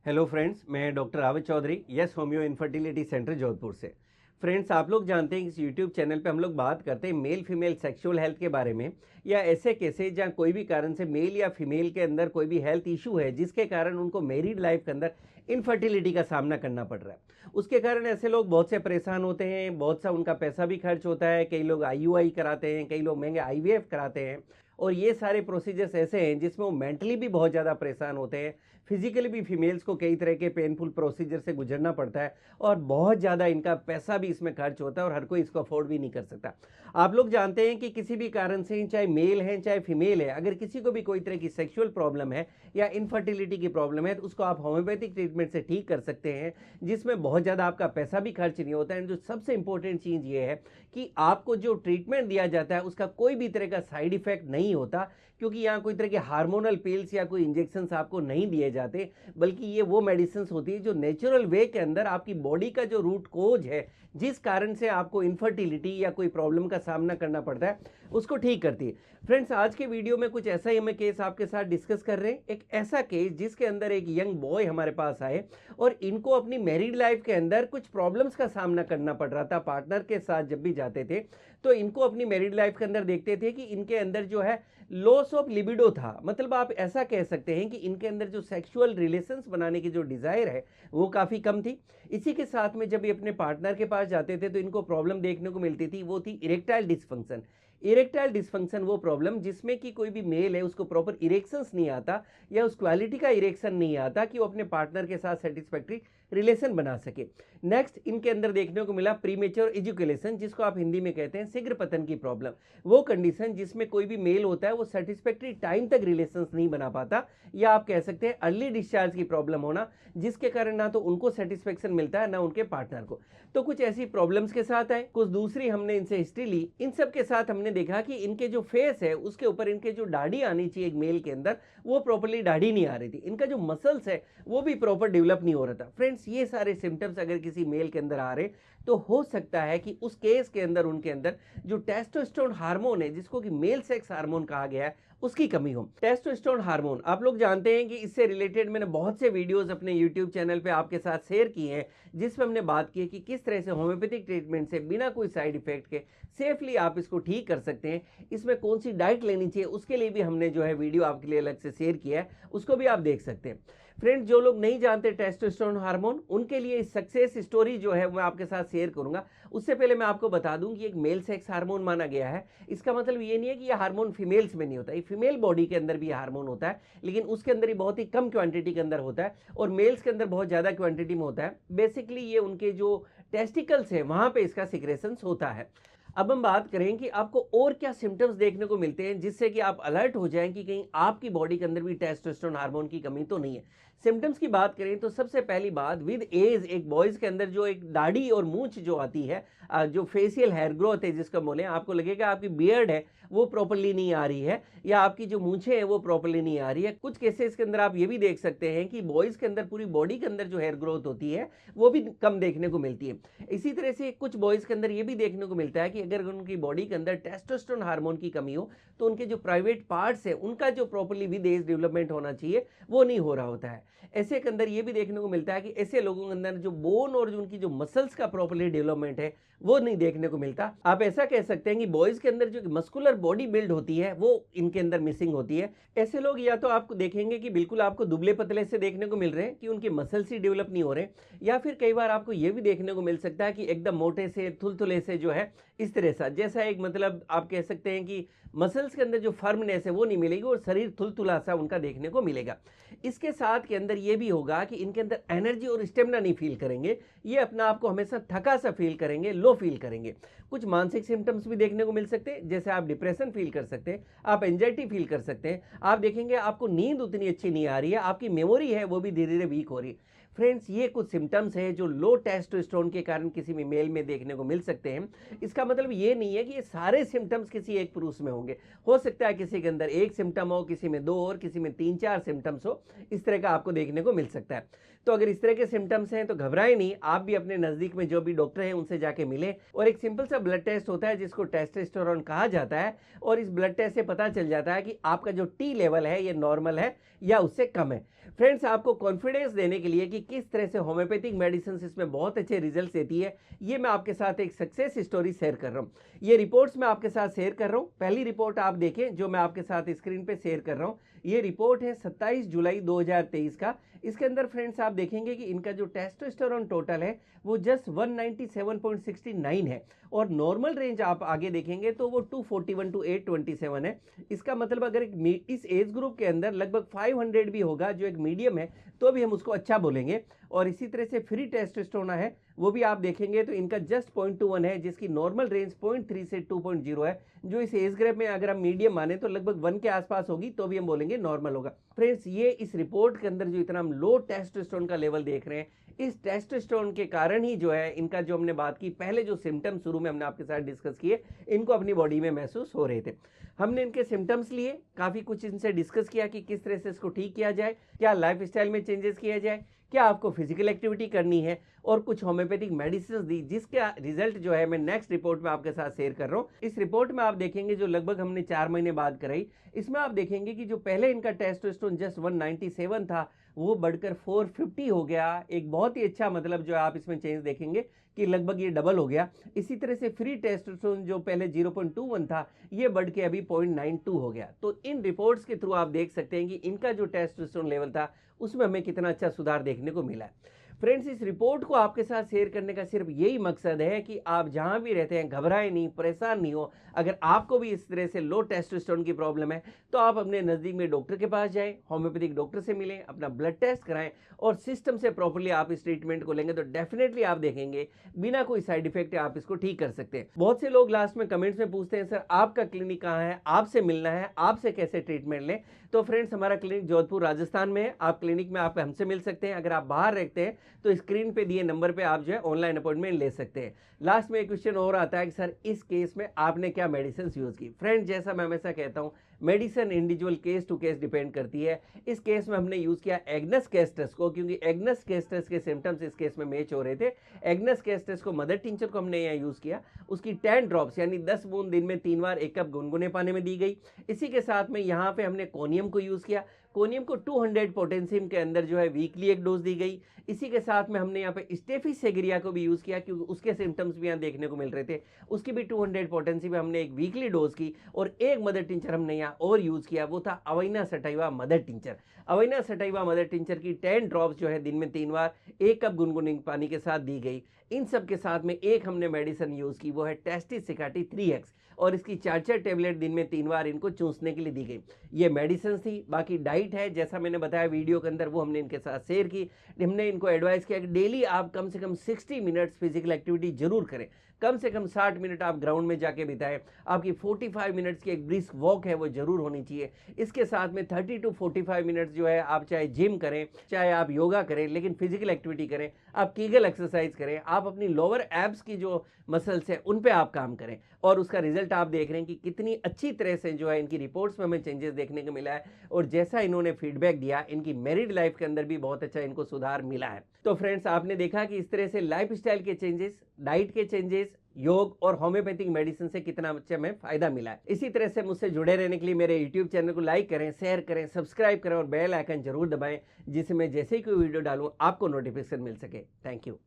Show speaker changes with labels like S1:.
S1: Hello friends, मैं doctor Rawat Chaudhary yes homeo infertility centre Jodhpur से। Friends, आप लोग जानते हैं कि इस यूट्यूब चैनल पे हम लोग बात करते हैं मेल फीमेल सेक्सुअल हेल्थ के बारे में, या ऐसे केसेस जहाँ कोई भी कारण से मेल या फीमेल के अंदर कोई भी हेल्थ इशू है जिसके कारण उनको मैरिड लाइफ के अंदर इनफर्टिलिटी का सामना करना पड़ रहा है। उसके कारण ऐसे लोग बहुत से परेशान होते हैं, बहुत सा उनका पैसा भी खर्च होता है। कई लोग आईयूआई कराते हैं, कई लोग महंगे आईवीएफ कराते हैं, और ये सारे प्रोसीजर्स ऐसे हैं जिसमें वो मेंटली भी बहुत ज़्यादा परेशान होते हैं। फिजिकली भी फीमेल्स को कई तरह के पेनफुल प्रोसीजर से गुजरना पड़ता है, और बहुत ज़्यादा इनका पैसा भी इसमें खर्च होता है, और हर कोई इसको अफोर्ड भी नहीं कर सकता। आप लोग जानते हैं कि किसी भी कारण से, चाहे मेल है चाहे फीमेल है, अगर किसी को भी कोई तरह की सेक्सुअल प्रॉब्लम है या इनफर्टिलिटी की प्रॉब्लम है, तो उसको आप होम्योपैथिक ट्रीटमेंट से ठीक कर सकते हैं, जिसमें बहुत ज़्यादा आपका पैसा भी खर्च नहीं होता है। जो सबसे इंपॉर्टेंट चीज़ ये है कि आपको जो ट्रीटमेंट दिया जाता है उसका कोई भी तरह का साइड इफेक्ट नहीं होता, क्योंकि यहाँ कोई तरह के हार्मोनल पिल्स या कोई इंजेक्शंस आपको नहीं दिए जाते, बल्कि ये वो मेडिसिन होती है जो नेचुरल वे के अंदर आपकी बॉडी का जो रूट कोज है, जिस कारण से आपको इनफर्टिलिटी या कोई प्रॉब्लम का सामना करना पड़ता है, उसको ठीक करती है। फ्रेंड्स, आज के वीडियो में कुछ ऐसा ही हमें केस आपके साथ डिस्कस कर रहे हैं। एक ऐसा केस जिसके अंदर एक यंग बॉय हमारे पास आए, और इनको अपनी मैरिड लाइफ के अंदर कुछ प्रॉब्लम्स का सामना करना पड़ रहा था। पार्टनर के साथ जब भी जाते थे तो इनको अपनी मैरिड लाइफ के अंदर देखते थे कि इनके अंदर जो है लॉस ऑफ लिबिडो था। मतलब आप ऐसा कह सकते हैं कि इनके अंदर जो सेक्सुअल रिलेशंस बनाने की जो डिज़ायर है वो काफ़ी कम थी। इसी के साथ में जब ये अपने पार्टनर के पास जाते थे तो इनको प्रॉब्लम देखने को मिलती थी, वो थी इरेक्टाइल डिसफंक्शन। इरेक्टाइल डिसफंक्शन वो प्रॉब्लम जिसमें कि कोई भी मेल है उसको प्रॉपर इरेक्शंस नहीं आता, या उस क्वालिटी का इरेक्शन नहीं आता कि वो अपने पार्टनर के साथ सेटिस्फैक्ट्री रिलेशन बना सके। नेक्स्ट इनके अंदर देखने को मिला प्रीमेच्योर एजुकेशन, जिसको आप हिंदी में कहते हैं शीघ्र पतन की प्रॉब्लम। वो कंडीशन जिसमें कोई भी मेल होता है वो सेटिस्फैक्ट्री टाइम तक रिलेशंस नहीं बना पाता, या आप कह सकते हैं अर्ली डिस्चार्ज की प्रॉब्लम होना, जिसके कारण ना तो उनको सेटिस्फेक्शन मिलता है ना उनके पार्टनर को। तो कुछ ऐसी प्रॉब्लम्स के साथ आए, कुछ दूसरी हमने इनसे हिस्ट्री ली। इन सब के साथ हमने देखा कि इनके जो फेस है उसके ऊपर इनके जो दाढ़ी आनी चाहिए एक मेल के अंदर, वो प्रॉपर्ली दाढ़ी नहीं आ रही थी। इनका जो मसल्स है वो भी प्रॉपर डेवलप नहीं हो रहा था। फ्रेंड्स, ये सारे सिम्टम्स अगर किसी मेल के अंदर आ रहे तो हो सकता है कि उस केस के अंदर उनके अंदर जो टेस्टोस्टेरोन हार्मोन है, जिसको कि मेल सेक्स हार्मोन कहा गया है, उसकी कमी हो। टेस्टोस्टेरोन हार्मोन आप लोग जानते हैं कि इससे रिलेटेड मैंने बहुत से वीडियोस अपने यूट्यूब चैनल पे आपके साथ शेयर किए हैं, जिसमें हमने बात की है कि किस तरह से होम्योपैथिक ट्रीटमेंट से बिना कोई साइड इफेक्ट के सेफली आप इसको ठीक कर सकते हैं। इसमें कौन सी डाइट लेनी चाहिए उसके लिए भी हमने जो है वीडियो आपके लिए अलग से शेयर किया है, उसको भी आप देख सकते हैं। फ्रेंड्स, जो लोग नहीं जानते टेस्टोस्टेरोन हार्मोन, उनके लिए सक्सेस स्टोरी जो है मैं आपके साथ शेयर करूंगा। उससे पहले मैं आपको बता दूं कि एक मेल सेक्स हार्मोन माना गया है। इसका मतलब ये नहीं है कि यह हार्मोन फीमेल्स में नहीं होता, ये फीमेल बॉडी के अंदर भी हार्मोन होता है, लेकिन उसके अंदर ही बहुत ही कम क्वांटिटी के अंदर होता है, और मेल्स के अंदर बहुत ज़्यादा क्वांटिटी में होता है। बेसिकली ये उनके जो टेस्टिकल्स है वहाँ पे इसका सिक्रेशंस होता है। अब हम बात करें कि आपको और क्या सिम्टम्स देखने को मिलते हैं जिससे कि आप अलर्ट हो जाएं कि कहीं आपकी बॉडी के अंदर भी टेस्टोस्टेरोन हार्मोन की कमी तो नहीं है। सिम्टम्स की बात करें तो सबसे पहली बात, विद एज एक बॉयज़ के अंदर जो एक दाढ़ी और मूंछ जो आती है, जो फेशियल हेयर ग्रोथ है जिसका बोले, आपको लगेगा आपकी बियर्ड है वो प्रॉपर्ली नहीं आ रही है, या आपकी जो मूंछें हैं वो प्रॉपर्ली नहीं आ रही है। कुछ केसेस के अंदर आप ये भी देख सकते हैं कि बॉयज़ के अंदर पूरी बॉडी के अंदर जो हेयर ग्रोथ होती है वो भी कम देखने को मिलती है। इसी तरह से कुछ बॉयज़ के अंदर ये भी देखने को मिलता है कि अगर उनकी बॉडी के अंदर टेस्टोस्टेरोन हार्मोन की कमी हो तो उनके जो प्राइवेट पार्ट्स है उनका जो प्रॉपर्ली विद एज डेवलपमेंट होना चाहिए वो नहीं हो रहा होता है। ऐसे के अंदर ये भी देखने को मिलता है कि ऐसे लोगों के अंदर जो बोन और जो उनकी जो मसल्स का प्रॉपर्ली डेवलपमेंट है वो नहीं देखने को मिलता। आप ऐसा कह सकते हैं कि बॉयज़ के अंदर जो मस्कुलर बॉडी बिल्ड होती है वो इनके अंदर मिसिंग होती है। ऐसे लोग या तो आपको देखेंगे कि बिल्कुल आपको दुबले पतले से देखने को मिल रहे हैं कि उनके मसल्स ही डेवलप नहीं हो रहे, या फिर कई बार आपको ये भी देखने को मिल सकता है कि एकदम मोटे से थुलथुले से जो है इस तरह सा, जैसा एक मतलब आप कह सकते हैं कि मसल्स के अंदर जो फर्मनेस है वो नहीं मिलेगी और शरीर थुलथुला सा उनका देखने को मिलेगा। इसके साथ के अंदर ये भी होगा कि इनके अंदर एनर्जी और स्टेमिना नहीं फील करेंगे, ये अपना आपको हमेशा थका सा फील करेंगे, लो फील करेंगे। कुछ मानसिक सिम्टम्स भी देखने को मिल सकते हैं, जैसे आप डिप्रेशन फील कर सकते हैं, आप एंजाइटी फील कर सकते हैं। आप देखेंगे आपको नींद उतनी अच्छी नहीं आ रही है, आपकी मेमोरी है वो भी धीरे धीरे वीक हो रही है। फ्रेंड्स ये कुछ सिम्टम्स हैं जो लो टेस्टोस्टेरोन के कारण किसी भी मेल में देखने को मिल सकते हैं। इसका मतलब ये नहीं है कि ये सारे सिम्टम्स किसी एक पुरुष में होंगे। हो सकता है किसी के अंदर एक सिम्टम हो, किसी में 2 और किसी में 3-4 सिम्टम्स हो। इस तरह का आपको देखने को मिल सकता है। तो अगर इस तरह के सिम्टम्स हैं तो घबराएं नहीं, आप भी अपने नज़दीक में जो भी डॉक्टर हैं उनसे जाके मिलें। और एक सिंपल सा ब्लड टेस्ट होता है जिसको टेस्टोस्टेरोन कहा जाता है, और इस ब्लड टेस्ट से पता चल जाता है कि आपका जो टी लेवल है ये नॉर्मल है या उससे कम है। फ्रेंड्स, आपको कॉन्फिडेंस देने के लिए कि किस तरह से होम्योपैथिक मेडिसिन इसमें बहुत अच्छे रिजल्ट देती है, ये मैं आपके साथ एक सक्सेस स्टोरी शेयर कर रहा हूँ। ये रिपोर्ट्स मैं आपके साथ शेयर कर रहा हूँ। पहली रिपोर्ट आप देखें जो मैं आपके साथ स्क्रीन पे शेयर कर रहा हूँ। ये रिपोर्ट है 27 जुलाई 2023 का। इसके अंदर फ्रेंड्स आप देखेंगे कि इनका जो टेस्टोस्टेरोन टोटल है वो जस्ट 197.69 है, और नॉर्मल रेंज आप आगे देखेंगे तो वो 241 टू 827 है। इसका मतलब अगर इस एज ग्रुप के अंदर लगभग 500 भी होगा जो एक मीडियम है तो भी हम उसको अच्छा बोलेंगे। और इसी तरह से फ्री टेस्टोस्टेरोन है वो भी आप देखेंगे तो इनका जस्ट 0.21 है, जिसकी नॉर्मल रेंज 0.3 से 2.0 है, जो इस एज ग्रुप में अगर हम मीडियम माने तो लगभग 1 के आसपास होगी तो भी हम बोलेंगे नॉर्मल होगा। फ्रेंड्स, ये इस रिपोर्ट के अंदर जो इतना हम लो टेस्टोस्टेरोन का लेवल देख रहे हैं, इस टेस्टोस्टेरोन के कारण ही जो है इनका जो हमने बात की पहले जो सिम्टम्स शुरू में हमने आपके साथ डिस्कस किए, इनको अपनी बॉडी में महसूस हो रहे थे। हमने इनके सिम्टम्स लिए, काफ़ी कुछ इनसे डिस्कस किया कि किस तरह से इसको ठीक किया जाए, क्या लाइफस्टाइल में चेंजेस किया जाए, क्या आपको फिजिकल एक्टिविटी करनी है, और कुछ होम्योपैथिक मेडिसिन दी जिसका रिजल्ट जो है मैं नेक्स्ट रिपोर्ट में आपके साथ शेयर कर रहा हूँ। इस रिपोर्ट में आप देखेंगे जो लगभग हमने 4 महीने बाद कराई, इसमें आप देखेंगे कि जो पहले इनका टेस्टोस्टेरोन जस्ट 197 था वो बढ़कर 450 हो गया। एक बहुत ही अच्छा मतलब जो आप इसमें चेंज देखेंगे कि लगभग ये डबल हो गया। इसी तरह से फ्री टेस्टोस्टेरोन जो पहले 0.21 था ये बढ़ के अभी 0.92 हो गया। तो इन रिपोर्ट्स के थ्रू आप देख सकते हैं कि इनका जो टेस्टोस्टेरोन लेवल था उसमें हमें कितना अच्छा सुधार देखने को मिला है। फ्रेंड्स, इस रिपोर्ट को आपके साथ शेयर करने का सिर्फ यही मकसद है कि आप जहां भी रहते हैं घबराएं नहीं, परेशान नहीं हो। अगर आपको भी इस तरह से लो टेस्टोस्टेरोन की प्रॉब्लम है तो आप अपने नज़दीक में डॉक्टर के पास जाएं, होम्योपैथिक डॉक्टर से मिलें, अपना ब्लड टेस्ट कराएं, और सिस्टम से प्रॉपर्ली आप इस ट्रीटमेंट को लेंगे तो डेफिनेटली आप देखेंगे बिना कोई साइड इफेक्ट आप इसको ठीक कर सकते हैं। बहुत से लोग लास्ट में कमेंट्स में पूछते हैं सर आपका क्लिनिक कहाँ है, आपसे मिलना है, आपसे कैसे ट्रीटमेंट लें। तो फ्रेंड्स, हमारा क्लिनिक जोधपुर राजस्थान में है। आप क्लिनिक में आप हमसे मिल सकते हैं। अगर आप बाहर रहते हैं तो स्क्रीन पे दिए नंबर पे आप जो है ऑनलाइन अपॉइंटमेंट ले सकते हैं। लास्ट में एक क्वेश्चन और आता है कि सर इस केस में आपने क्या मेडिसिन यूज़ की। फ्रेंड्स, जैसा मैं हमेशा कहता हूँ, medicine individual case to case depend करती है। इस केस में हमने यूज़ किया एग्नस कैस्टस को, क्योंकि एग्नस कैस्टस के सिम्टम्स इस केस में मैच हो रहे थे। एग्नस कैस्टस को मदर टिंचर को हमने यहाँ यूज़ किया। उसकी 10 ड्रॉप्स यानी 10 बूंद दिन में 3 बार 1 कप गुनगुने पानी में दी गई। इसी के साथ में यहाँ पे हमने कोनियम को यूज़ किया। कोनियम को 200 पोटेंशियम के अंदर जो है वीकली एक डोज दी गई। इसी के साथ में हमने यहाँ पे स्टेफिस सेग्रिया को भी यूज़ किया, क्योंकि उसके सिम्टम्स भी यहाँ देखने को मिल रहे थे। उसकी भी 200 पोटेंसी में हमने एक वीकली डोज की, और एक मदर टिंचर हमने यहाँ और यूज़ किया, वो था avena sativa mother tincture. Avena sativa mother tincture की 10 ड्रॉप्स जो है दिन में 3 बार 1 कप गुनगुने पानी के साथ दी गई। इन सब के साथ में एक हमने मेडिसिन यूज़ की, वो है टेस्टिस सिकाटी 3x, और इसकी 4 टेबलेट दिन में 3 बार इनको चूसने के लिए दी गई। ये मेडिसिन थी। बाकी डाइट है जैसा मैंने बताया वीडियो के अंदर, वो हमने इनके साथ शेयर की। हमने इनको एडवाइस किया कि डेली आप कम से कम 60 मिनट्स फिजिकल एक्टिविटी जरूर करें। कम से कम 60 मिनट आप ग्राउंड में जाके बिताएं। आपकी 45 मिनट्स की एक ब्रिस्क वॉक है वो जरूर होनी चाहिए। इसके साथ में 30 टू 45 मिनट्स जो है आप चाहे जिम करें, चाहे आप योगा करें, लेकिन फिजिकल एक्टिविटी करें। आप कीगल एक्सरसाइज करें, आप अपनी लोअर एब्स की जो मसल्स है उन पे आप काम करें, और उसका रिजल्ट आप देख रहे हैं कि कितनी अच्छी तरह से जो है इनकी रिपोर्ट्स में हमें चेंजेस देखने को मिला है। और जैसा इन्होंने फीडबैक दिया, इनकी मैरिड लाइफ के अंदर भी बहुत अच्छा इनको सुधार मिला है। तो फ्रेंड्स, आपने देखा कि इस तरह से लाइफस्टाइल के चेंजेस, डाइट के चेंजेस, योग और होम्योपैथिक मेडिसिन से कितना अच्छा हमें फायदा मिला है। इसी तरह से मुझसे जुड़े रहने के लिए मेरे यूट्यूब चैनल को लाइक करें, शेयर करें, सब्सक्राइब करें और बेल आइकन जरूर दबाएं, जिससे मैं जैसे ही कोई वीडियो डालूं आपको नोटिफिकेशन मिल सके। Thank you.